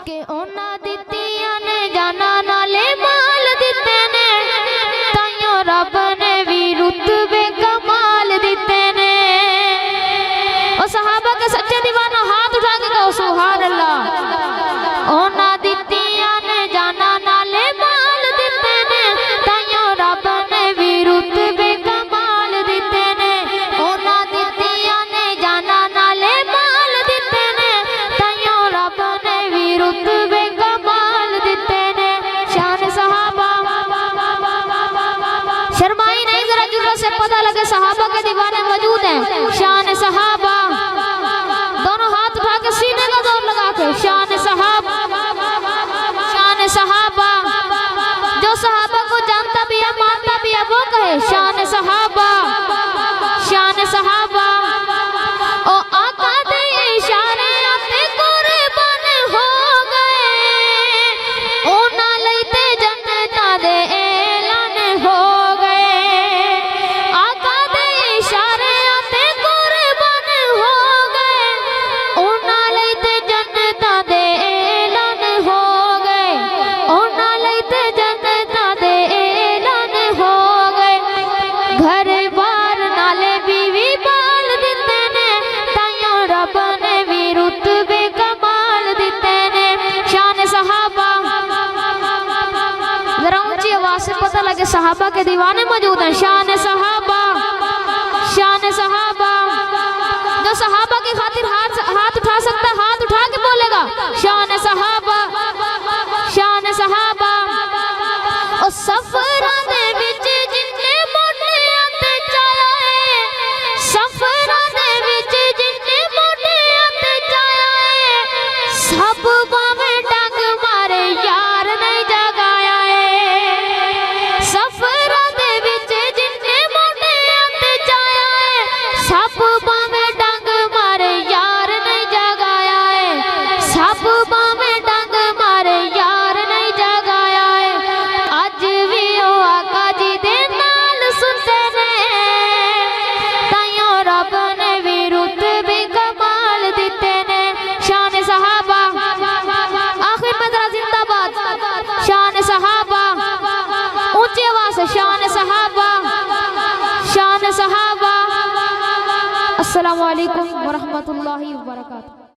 कि उन्हां दित्तियां ने जाना नाले माल दिते ने, ताइयों रब ने भी रुतबे कमाल दिते ने। और सहाबा के सच्चे दीवाना हाथ उठा के कहो सुभान अल्लाह। उन्हां दित्तियां ने जाना नाले माल दिते ने, ताइयों रब ने भी रुतबे कमाल दिते ने। उन्हां दित्तियां ने जाना नाले माल दिते ने, ताइयों रब ने भी रुतबे कमाल दिते ने। शान सहाबा, शर्माई नहीं, जरा जुर्रत से पता लगे सहाबा के दीवाने मौजूद हैं। शान सहाबा, दोनों हाथ उठा के सीने का जोर लगा के शान सहाबा, शान सहाबा। जो सहाबा को जानता भी है मानता भी है वो कहे शान सहाबा, शान सहाबा। ओ आका दे इशारे आते कुर्बान हो गए, ओ ना लेते जन्नतां दे ऐलान हो गए। आका दे इशारे आते कुर्बान हो गए, ओ ना लेते जन्नतां दे ऐलान हो गए, ओ ना लेते जन्नतां दे ऐलान हो गए। घर बार नाले बीवी बाल दिते ने, ताइयों रब ने भी रुतबे कमाल दिते ने। शान सहाबा, जरा ऊंची आवाज से पता लगे सहाबा के दीवाने मौजूद हैं। शान सहाबा, शान सहाबा। जो सहाबा की खातिर हाथ उठा सकता है हाथ उठा के बोलेगा शान सहाबा, शान सहाबा। ओ सफरां दे विच जिन्ने मोटियां ते चाया है, सफरां दे विच जिन्ने मोटियां ते चाया है, सब भावें डंग मारे यार नहीं जगाया है। सफरां दे विच जिन्ने मोटियां ते चाया है, सब भावें डंग मारे यार नहीं जगाया है, सब भावें डंग मारे यार नहीं जगाया है। अज भी ओ आका जी दे नाल सुनते ने, ताइयों रब ने भी रुतबे कमाल दिते ने। शान सहाबा, आखिर में जरा जिंदाबाद शान सहाबा, ऊंची आवाज से शान सहाबा, शान सहाबा। अस्सलामु अलैकुम व रहमतुल्लाहि व बरकातहू।